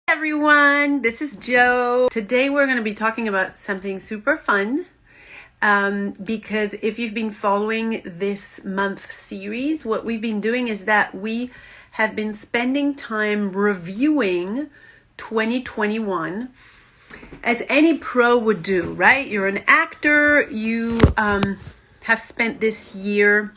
Everyone, this is Jo. Today we're going to be talking about something super fun because if you've been following this month series, what we've been doing is that we have been spending time reviewing 2021 as any pro would do, right? You're an actor, you have spent this year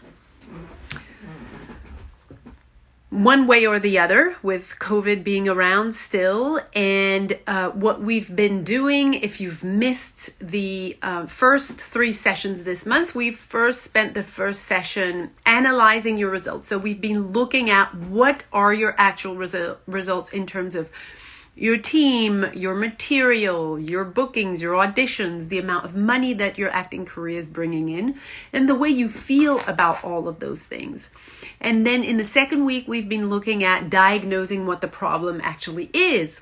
one way or the other with COVID being around still. And what we've been doing, if you've missed the first 3 sessions this month, we've first spent the first session analyzing your results. So we've been looking at what are your actual results in terms of your team, your material, your bookings, your auditions, the amount of money that your acting career is bringing in, and the way you feel about all of those things. And then in the second week, we've been looking at diagnosing what the problem actually is.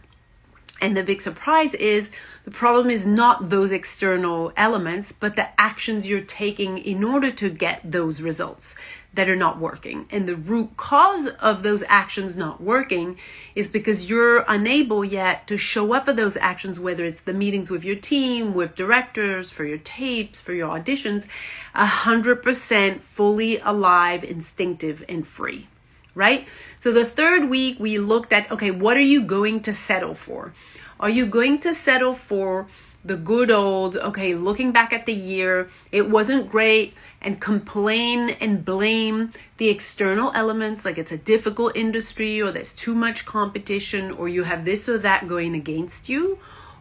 And the big surprise is the problem is not those external elements, but the actions you're taking in order to get those results that are not working. And the root cause of those actions not working is because you're unable yet to show up for those actions, whether it's the meetings with your team, with directors, for your tapes, for your auditions, 100% fully alive, instinctive, and free. Right? So the third week we looked at, okay, what are you going to settle for? Are you going to settle for the good old, okay, looking back at the year, it wasn't great, and complain and blame the external elements, like it's a difficult industry, or there's too much competition, or you have this or that going against you?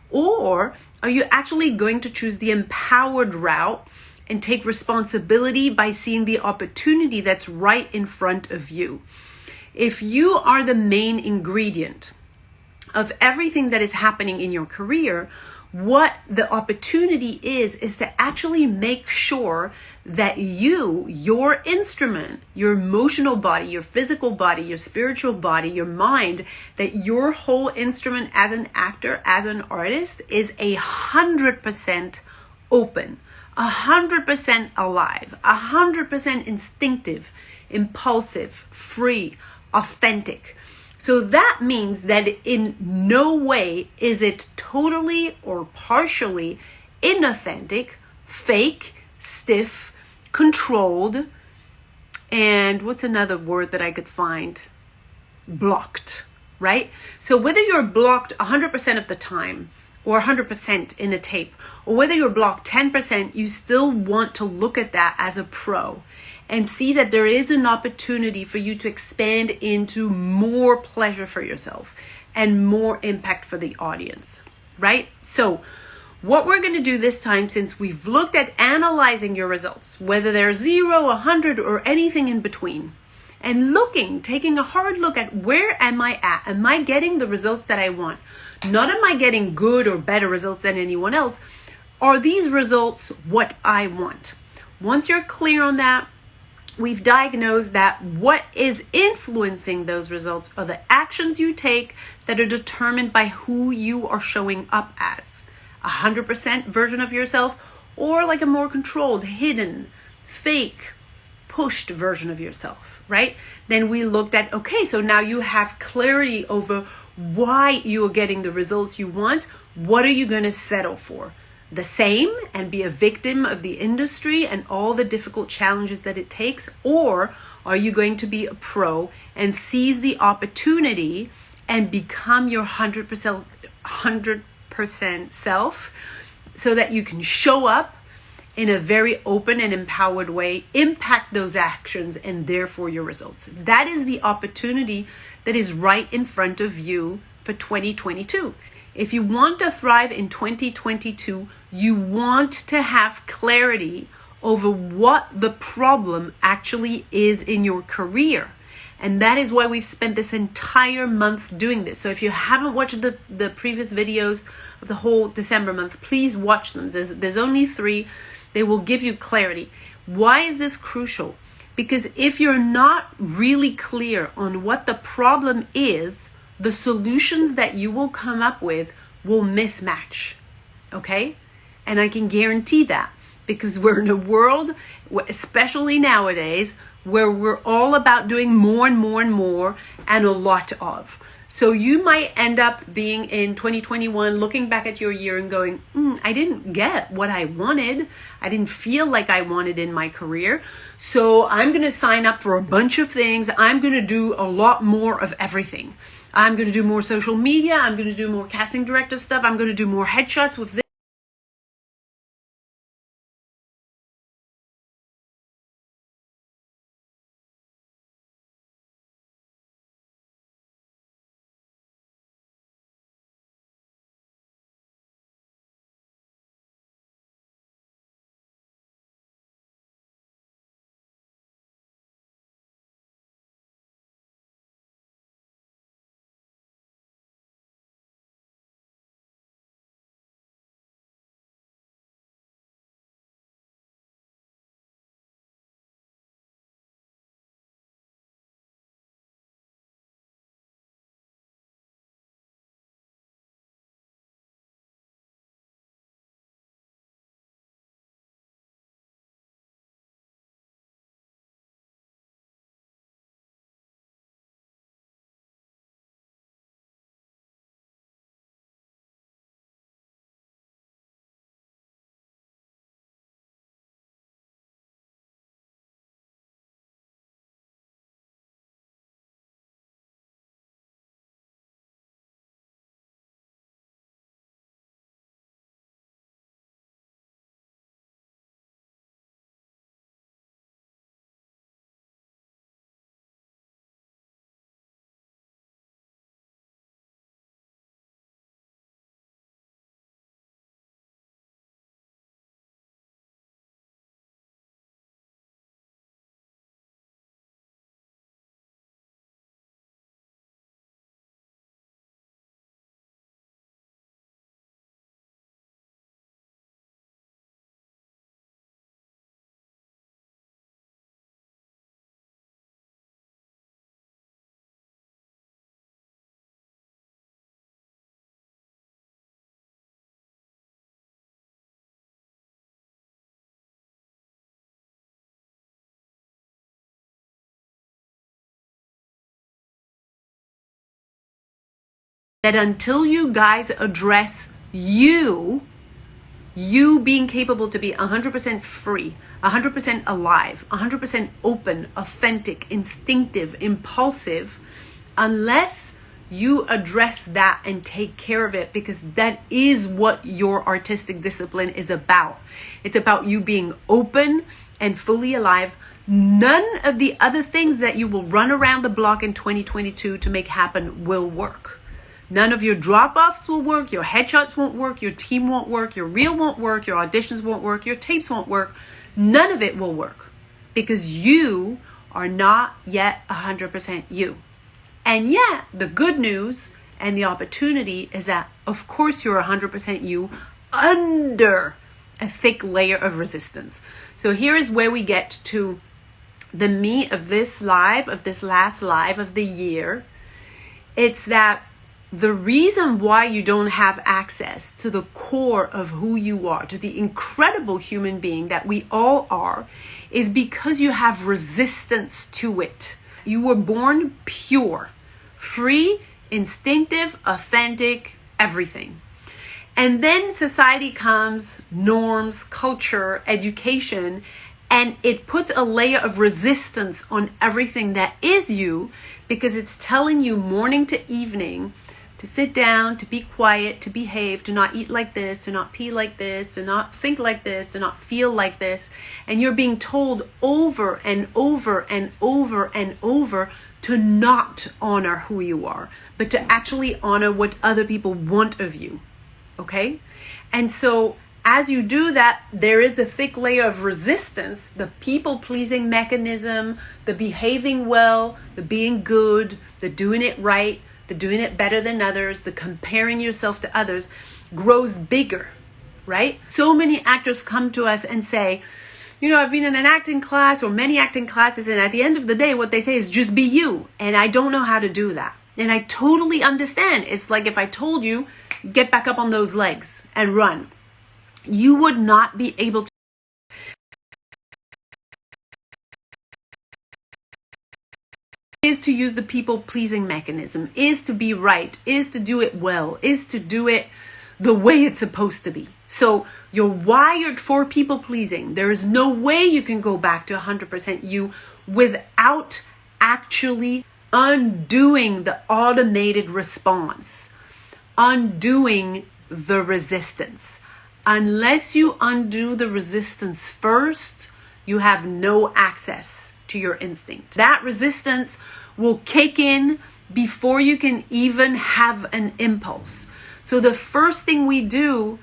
Or are you actually going to choose the empowered route and take responsibility by seeing the opportunity that's right in front of you? If you are the main ingredient of everything that is happening in your career, what the opportunity is to actually make sure that your instrument, your emotional body, your physical body, your spiritual body, your mind, that your whole instrument as an actor, as an artist is 100% open, 100% alive, 100% instinctive, impulsive, free, authentic. So that means that in no way is it totally or partially inauthentic, fake, stiff, controlled, and what's another word that I could find? Blocked, right? So whether you're blocked 100% of the time, or 100% in a tape, or whether you're blocked 10%, you still want to look at that as a pro and see that there is an opportunity for you to expand into more pleasure for yourself and more impact for the audience, right? So what we're going to do this time, since we've looked at analyzing your results, whether they're 0, 100, or anything in between, and taking a hard look at where am I at? Am I getting the results that I want? Not am I getting good or better results than anyone else? Are these results what I want? Once you're clear on that, we've diagnosed that what is influencing those results are the actions you take that are determined by who you are showing up as. 100% version of yourself, or like a more controlled, hidden, fake, pushed version of yourself, right? Then we looked at, okay, so now you have clarity over why you are getting the results you want. What are you going to settle for? The same and be a victim of the industry and all the difficult challenges that it takes? Or are you going to be a pro and seize the opportunity and become your 100% self so that you can show up in a very open and empowered way, impact those actions, and therefore your results? That is the opportunity that is right in front of you for 2022. If you want to thrive in 2022, you want to have clarity over what the problem actually is in your career. And that is why we've spent this entire month doing this. So if you haven't watched the previous videos of the whole December month, please watch them. There's only 3. They will give you clarity. Why is this crucial? Because if you're not really clear on what the problem is, the solutions that you will come up with will mismatch, okay? And I can guarantee that because we're in a world, especially nowadays, where we're all about doing more and more and more and a lot of. So you might end up being in 2021, looking back at your year and going, I didn't get what I wanted. I didn't feel like I wanted in my career. So I'm going to sign up for a bunch of things. I'm going to do a lot more of everything. I'm going to do more social media. I'm going to do more casting director stuff. I'm going to do more headshots with this. That until you guys address you being capable to be 100% free, 100% alive, 100% open, authentic, instinctive, impulsive, unless you address that and take care of it, because that is what your artistic discipline is about. It's about you being open and fully alive. None of the other things that you will run around the block in 2022 to make happen will work. None of your drop-offs will work, your headshots won't work, your team won't work, your reel won't work, your auditions won't work, your tapes won't work. None of it will work because you are not yet 100% you. And yet, the good news and the opportunity is that, of course, you're 100% you under a thick layer of resistance. So here is where we get to the meat of this live, of this last live of the year. It's that the reason why you don't have access to the core of who you are, to the incredible human being that we all are, is because you have resistance to it. You were born pure, free, instinctive, authentic, everything. And then society comes, norms, culture, education, and it puts a layer of resistance on everything that is you, because it's telling you morning to evening to sit down, to be quiet, to behave, to not eat like this, to not pee like this, to not think like this, to not feel like this. And you're being told over and over and over and over to not honor who you are, but to actually honor what other people want of you. Okay? And so as you do that, there is a thick layer of resistance, the people-pleasing mechanism, the behaving well, the being good, the doing it right, the doing it better than others, the comparing yourself to others grows bigger, right? So many actors come to us and say, you know, I've been in an acting class or many acting classes, and at the end of the day, what they say is just be you. And I don't know how to do that. And I totally understand. It's like if I told you, get back up on those legs and run. You would not be able to. is to use the people-pleasing mechanism, is to be right, is to do it well, is to do it the way it's supposed to be. So you're wired for people-pleasing. There is no way you can go back to 100% you without actually undoing the automated response, undoing the resistance. Unless you undo the resistance first, you have no access to your instinct. That resistance will kick in before you can even have an impulse. So the first thing we do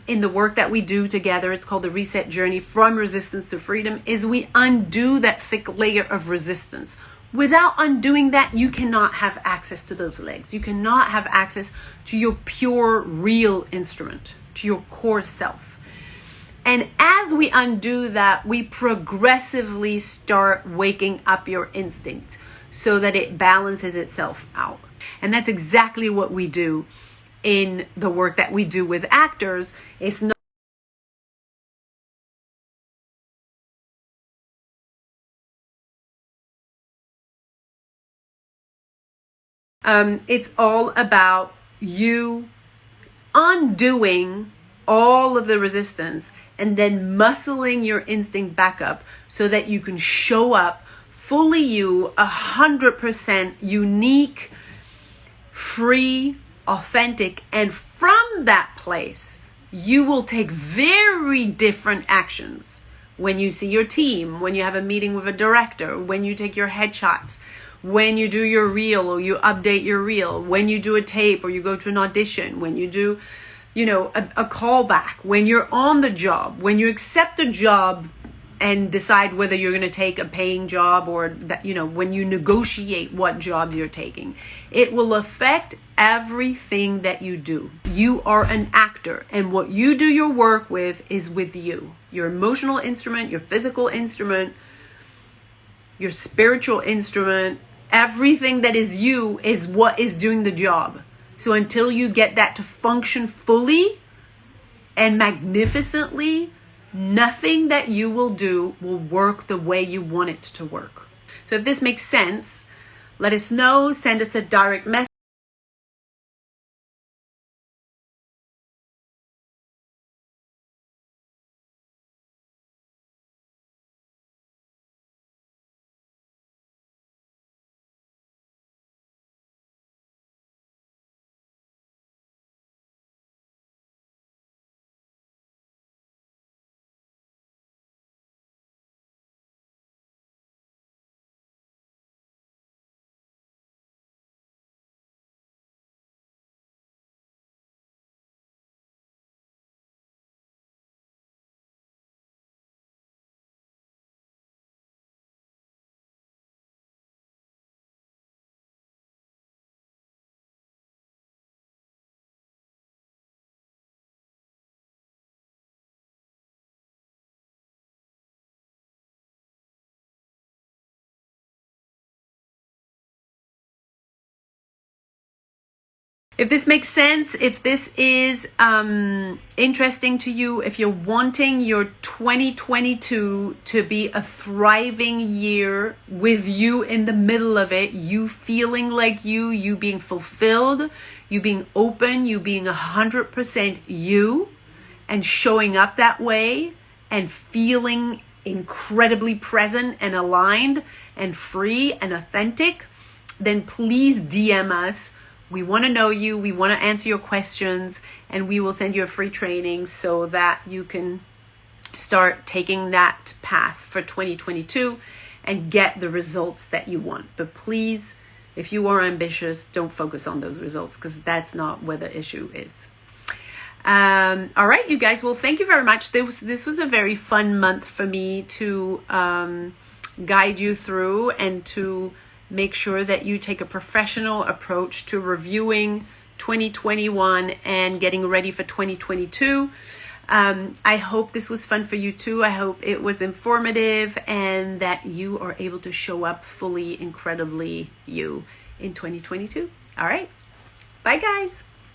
in the work that we do together, it's called the reset journey from resistance to freedom, is we undo that thick layer of resistance. Without undoing that, you cannot have access to those legs. You cannot have access to your pure, real instrument, to your core self. And as we undo that, we progressively start waking up your instinct so that it balances itself out. And that's exactly what we do in the work that we do with actors. It's not it's all about you undoing all of the resistance and then muscling your instinct back up so that you can show up fully you, 100% unique, free, authentic. And from that place, you will take very different actions when you see your team, when you have a meeting with a director, when you take your headshots, when you do your reel or you update your reel, when you do a tape or you go to an audition, when you do, a callback, when you're on the job, when you accept a job and decide whether you're going to take a paying job or that, when you negotiate what jobs you're taking. It will affect everything that you do. You are an actor, and what you do your work with is with you. Your emotional instrument, your physical instrument, your spiritual instrument, everything that is you is what is doing the job. So until you get that to function fully and magnificently, nothing that you will do will work the way you want it to work. So if this makes sense, let us know, send us a direct message. If this makes sense, if this is interesting to you, if you're wanting your 2022 to be a thriving year with you in the middle of it, you feeling like you being fulfilled, you being open, you being 100% you and showing up that way and feeling incredibly present and aligned and free and authentic, then please DM us. We want to know you, we want to answer your questions, and we will send you a free training so that you can start taking that path for 2022 and get the results that you want. But please, if you are ambitious, don't focus on those results because that's not where the issue is. All right, you guys. Well, thank you very much. This was a very fun month for me to guide you through and to make sure that you take a professional approach to reviewing 2021 and getting ready for 2022. I hope this was fun for you too. I hope it was informative and that you are able to show up fully, incredibly you in 2022. All right. Bye, guys.